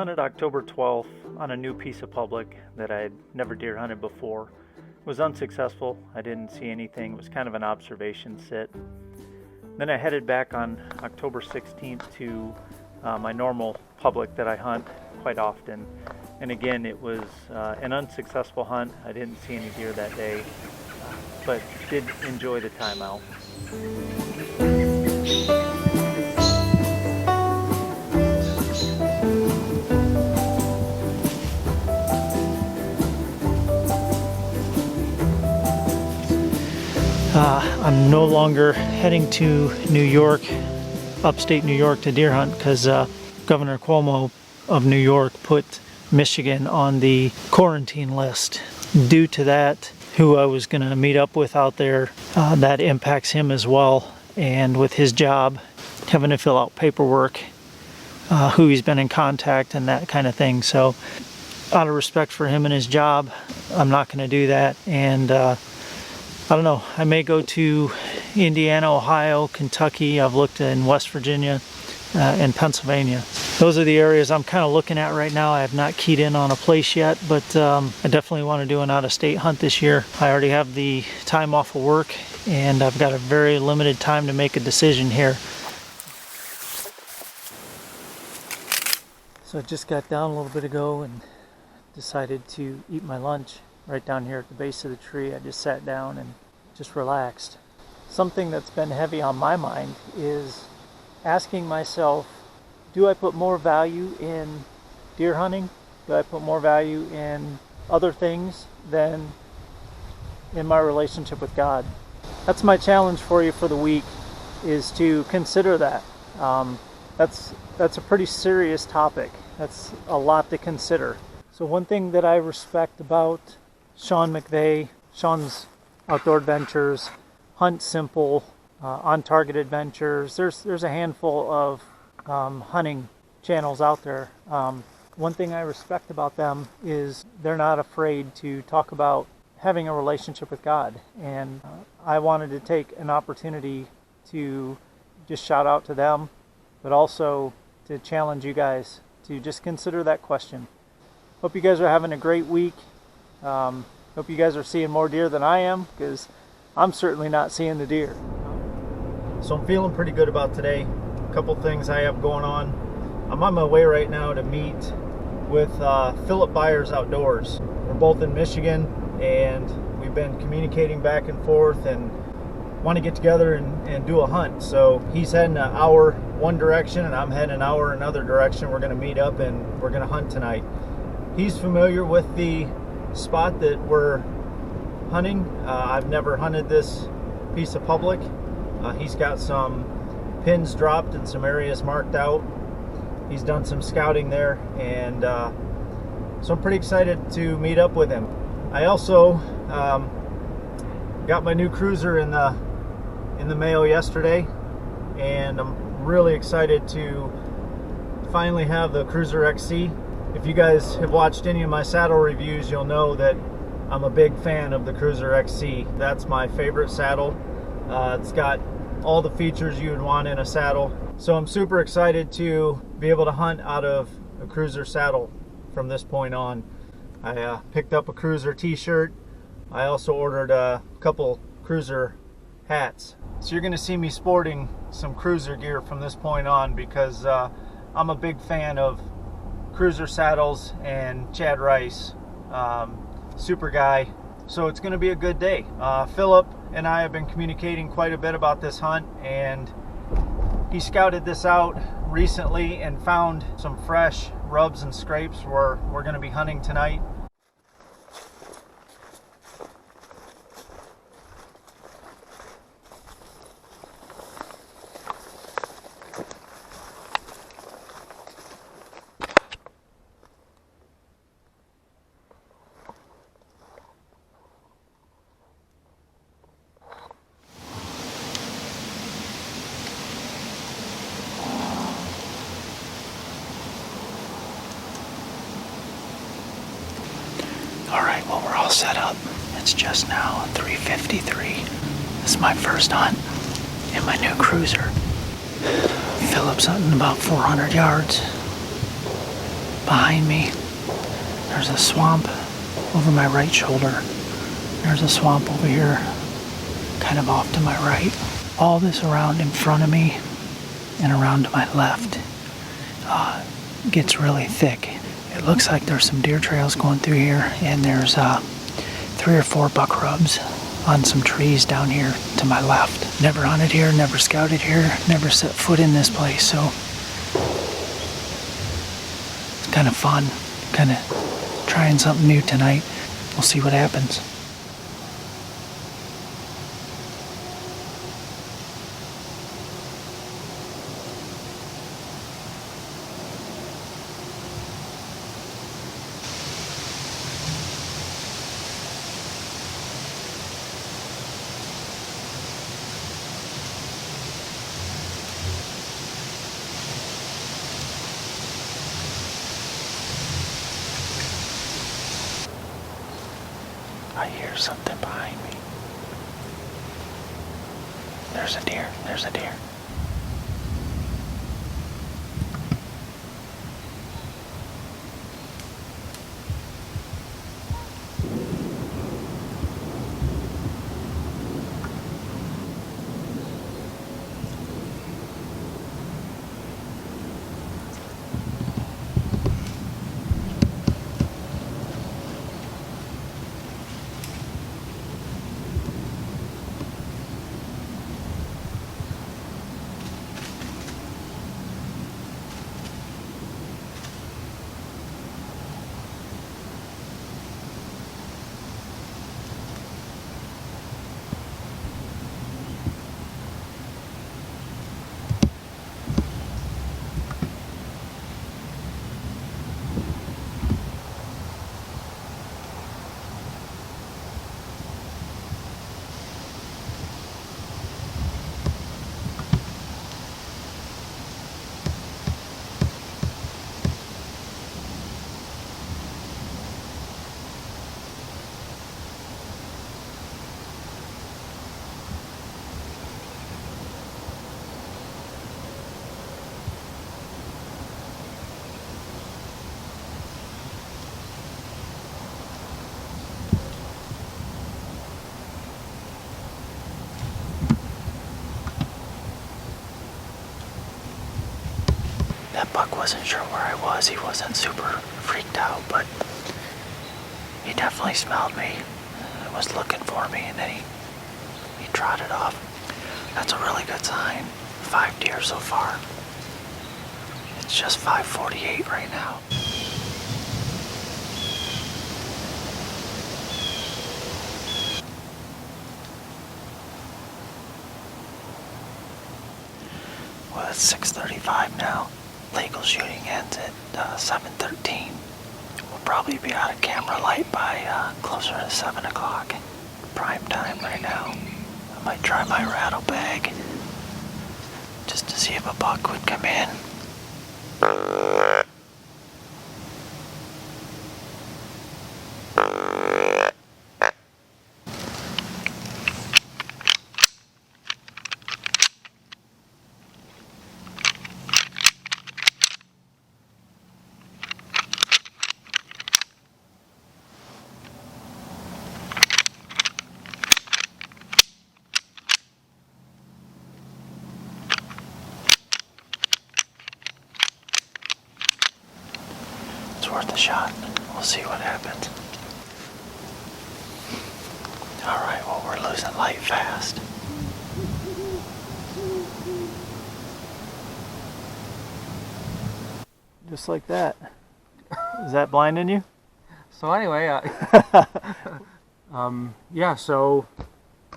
hunted October 12th on a new piece of public that I had never deer hunted before. It was unsuccessful. I didn't see anything. It was kind of an observation sit. Then I headed back on October 16th to my normal public that I hunt quite often. And again, it was an unsuccessful hunt. I didn't see any deer that day, but did enjoy the time out. I'm no longer heading to New York, upstate New York, to deer hunt because Governor Cuomo of New York put Michigan on the quarantine list. Due to that, who I was going to meet up with out there, that impacts him as well. And with his job, having to fill out paperwork, who he's been in contact and that kind of thing. So out of respect for him and his job, I'm not going to do that. And I don't know, I may go to Indiana, Ohio, Kentucky. I've looked in West Virginia and Pennsylvania. Those are the areas I'm kind of looking at right now. I have not keyed in on a place yet, but I definitely want to do an out-of-state hunt this year. I already have the time off of work, and I've got a very limited time to make a decision here. So I just got down a little bit ago and decided to eat my lunch right down here at the base of the tree. I just sat down and just relaxed. Something that's been heavy on my mind is asking myself, do I put more value in deer hunting? Do I put more value in other things than in my relationship with God? That's my challenge for you for the week, is to consider that. That's a pretty serious topic. That's a lot to consider. So one thing that I respect about Sean McVeigh, Sean's Outdoor Adventures, Hunt Simple, On Target Adventures. There's a handful of hunting channels out there. One thing I respect about them is they're not afraid to talk about having a relationship with God. And I wanted to take an opportunity to just shout out to them, but also to challenge you guys to just consider that question. Hope you guys are having a great week. Hope you guys are seeing more deer than I am, because I'm certainly not seeing the deer. So I'm feeling pretty good about today. A couple things I have going on. I'm on my way right now to meet with Philip Byers Outdoors. We're both in Michigan, and we've been communicating back and forth and want to get together and do a hunt. So he's heading an hour one direction and I'm heading an hour another direction. We're going to meet up and we're going to hunt tonight. He's familiar with the spot that we're hunting. I've never hunted this piece of public. He's got some pins dropped and some areas marked out. He's done some scouting there, and so I'm pretty excited to meet up with him. I also got my new cruiser in the mail yesterday, and I'm really excited to finally have the Cruiser XC. If you guys have watched any of my saddle reviews, you'll know that I'm a big fan of the Cruiser XC. That's my favorite saddle. It's got all the features you would want in a saddle. So I'm super excited to be able to hunt out of a Cruiser saddle from this point on. I picked up a Cruiser t-shirt. I also ordered a couple Cruiser hats. So you're going to see me sporting some Cruiser gear from this point on, because I'm a big fan of Cruiser saddles and Chad Rice, super guy. So it's going to be a good day. Philip and I have been communicating quite a bit about this hunt, and he scouted this out recently and found some fresh rubs and scrapes where we're going to be hunting tonight. Alright, well, we're all set up. It's just now 3:53. This is my first hunt in my new Cruiser. Philip's hunting about 400 yards. behind me. There's a swamp over my right shoulder. There's a swamp over here, kind of off to my right. All this around in front of me and around to my left gets really thick. It looks like there's some deer trails going through here, and there's 3 or 4 buck rubs on some trees down here to my left. Never hunted here, never scouted here, never set foot in this place, so it's kind of fun, kind of trying something new tonight. We'll see what happens. I hear something behind me. There's a deer. There's a deer. That buck wasn't sure where I was. He wasn't super freaked out, but he definitely smelled me. He was looking for me, and then he trotted off. That's a really good sign. 5 deer so far. It's just 5:48 right now. Well, it's 6:35 now. Legal shooting ends at 7:13. We'll probably be out of camera light by closer to 7 o'clock. Prime time right now. I might try my rattle bag just to see if a buck would come in. Worth a shot. We'll see what happens. Alright, well, we're losing light fast. Just like that. Is that blinding you? So anyway, yeah, so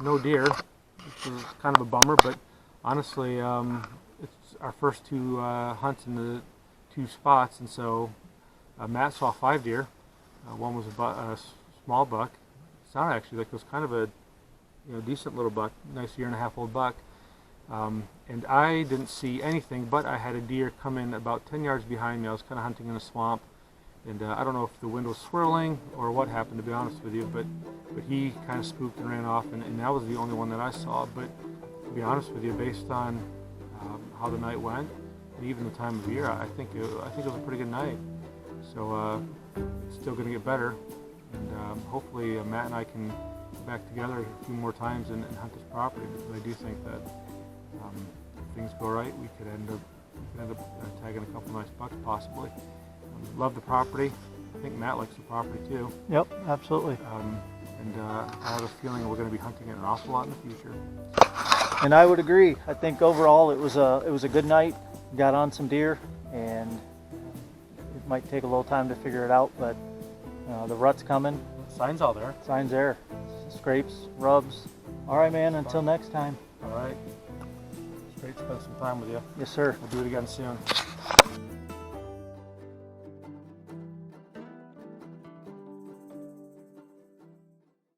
no deer, which is kind of a bummer, but honestly, it's our first 2 hunts in the 2 spots, and so Matt saw 5 deer. One was a small buck. It sounded actually like it was kind of a decent little buck, nice 1.5-year-old buck. And I didn't see anything, but I had a deer come in about 10 yards behind me. I was kind of hunting in a swamp, and I don't know if the wind was swirling or what happened, to be honest with you, but he kind of spooked and ran off, and that was the only one that I saw. But to be honest with you, based on how the night went, and even the time of year, I think it was a pretty good night. So it's still going to get better, and hopefully Matt and I can get back together a few more times and hunt this property, because I do think that if things go right, we could end up tagging a couple nice bucks possibly. Love the property. I think Matt likes the property too. Yep, absolutely. And I have a feeling we're going to be hunting it an awful lot in the future. And I would agree. I think overall it was a good night. Got on some deer, and it might take a little time to figure it out, but the rut's coming. Signs all there. Signs there. Scrapes, rubs. All right, man. Until next time. All right. It's great to spend some time with you. Yes, sir. We'll do it again soon.